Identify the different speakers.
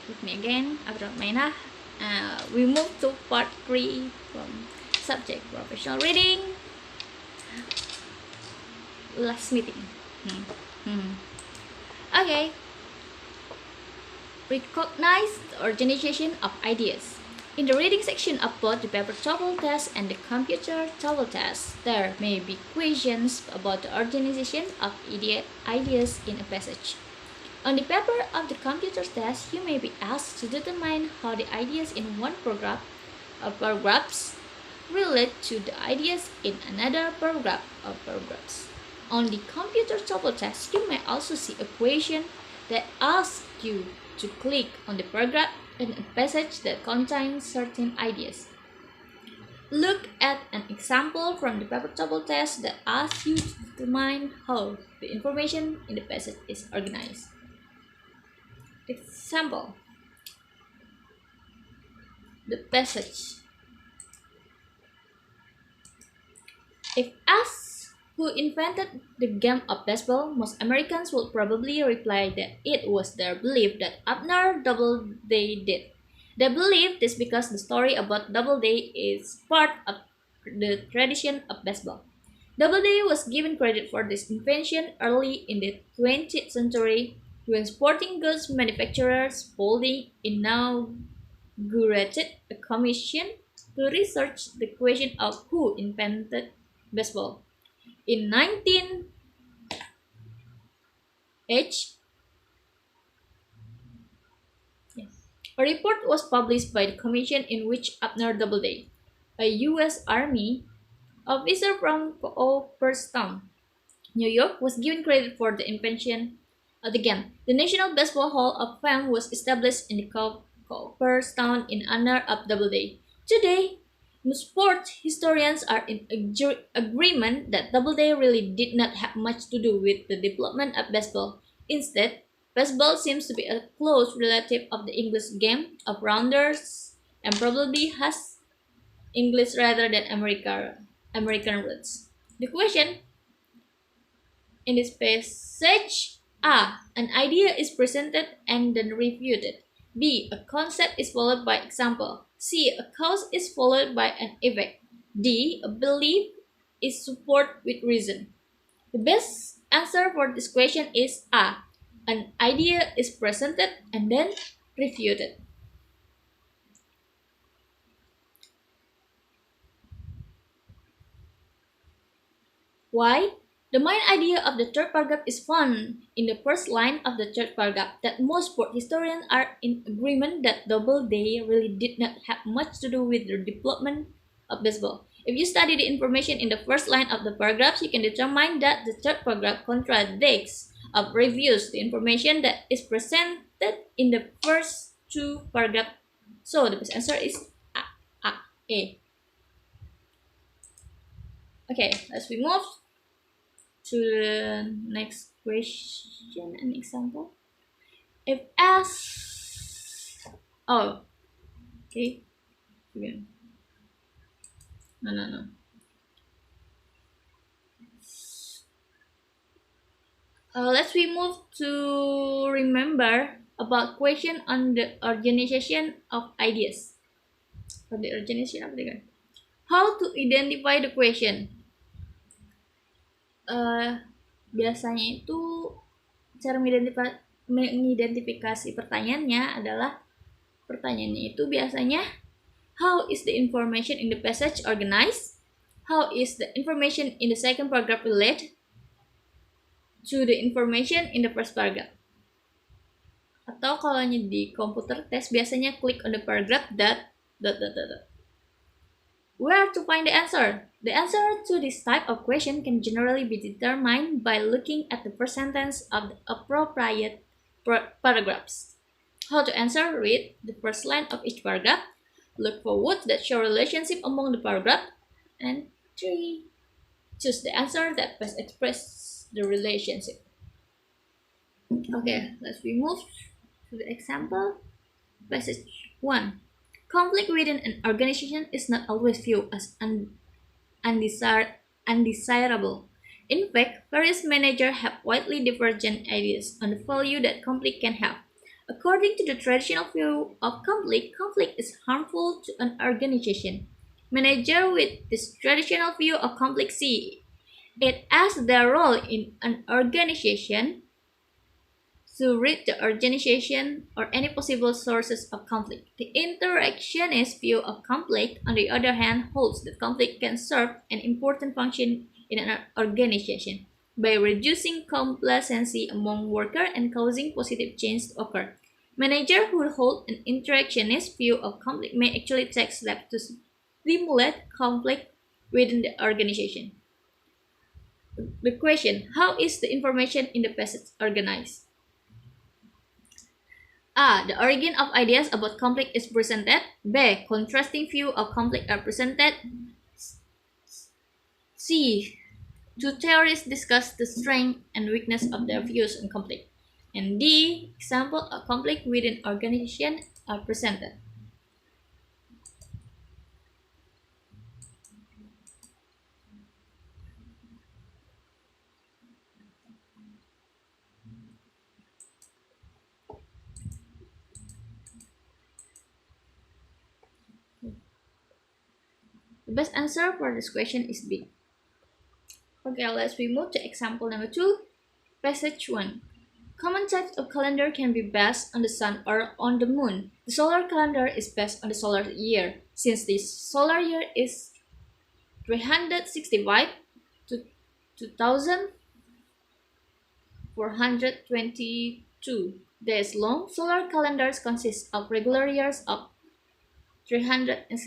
Speaker 1: with me again, Abdul Mainah. We move to part 3 from subject professional reading. Last meeting. Hmm. Hmm. Okay. Recognize the organization of ideas. In the reading section of both the paper TOEFL test and the computer TOEFL test, there may be questions about the organization of ideas in a passage. On the paper of the computer test, you may be asked to determine how the ideas in one paragraph or paragraphs relate to the ideas in another paragraph or paragraphs. On the computer TOEFL test, you may also see a question that asks you to click on the paragraph in a passage that contains certain ideas. Look at an example from the paper TOEFL test that asks you to determine how the information in the passage is organized. Example: the passage. If asked who invented the game of baseball, most Americans would probably reply that it was their belief that Abner Doubleday did. They believe this because the story about Doubleday is part of the tradition of baseball. Doubleday was given credit for this invention early in the 20th century when sporting goods manufacturer Spalding inaugurated a commission to research the question of who invented baseball. In 19H, a report was published by the commission in which Abner Doubleday, a U.S. Army officer from Cooperstown, New York, was given credit for the invention of the game. The National Baseball Hall of Fame was established in the Cooperstown in honor of Doubleday. Today, sport historians are in agreement that Doubleday really did not have much to do with the development of baseball. Instead, baseball seems to be a close relative of the English game of rounders and probably has English rather than American roots. The question in this passage: A. An idea is presented and then refuted. B. A concept is followed by example. C. A cause is followed by an effect. D. A belief is supported with reason. The best answer for this question is A. An idea is presented and then refuted. Why? The main idea of the third paragraph is found in the first line of the third paragraph that most sport historians are in agreement that Doubleday really did not have much to do with the development of baseball. If you study the information in the first line of the paragraphs, you can determine that the third paragraph contradicts or reviews the information that is presented in the first two paragraphs. So the best answer is A. Okay, let's move to the next question and example. If asked, oh, okay, again. No. Let's we move to remember about question on the organization of ideas. For the organization of the how to identify the question. Biasanya itu cara mengidentifikasi pertanyaannya adalah pertanyaannya itu biasanya how is the information in the passage organized? How is the information in the second paragraph related to the information in the first paragraph? Atau kalau di komputer test biasanya click on the paragraph that. Where to find the answer? The answer to this type of question can generally be determined by looking at the first sentence of the appropriate paragraphs. How to answer? Read the first line of each paragraph. Look for words that show relationship among the paragraph. And 3. Choose the answer that best expresses the relationship. Okay, let's move to the example. Passage 1. Conflict within an organization is not always viewed as undesirable. In fact, various managers have widely divergent ideas on the value that conflict can have. According to the traditional view of conflict, conflict is harmful to an organization. Managers with this traditional view of conflict see it as their role in an organization to read the organization or any possible sources of conflict. The interactionist view of conflict, on the other hand, holds that conflict can serve an important function in an organization by reducing complacency among workers and causing positive change to occur. Managers who hold an interactionist view of conflict may actually take steps to stimulate conflict within the organization. The question: how is the information in the passage organized? A. The origin of ideas about conflict is presented. B. Contrasting views of conflict are presented. C. Two theories discuss the strength and weakness of their views on conflict. And D. Examples of conflict within organization are presented. The best answer for this question is B. Okay, let's move to example number 2. Passage 1. Common types of calendar can be based on the sun or on the moon. The solar calendar is based on the solar year. Since the solar year is 365 to 2422 days long, solar calendars consist of regular years of 365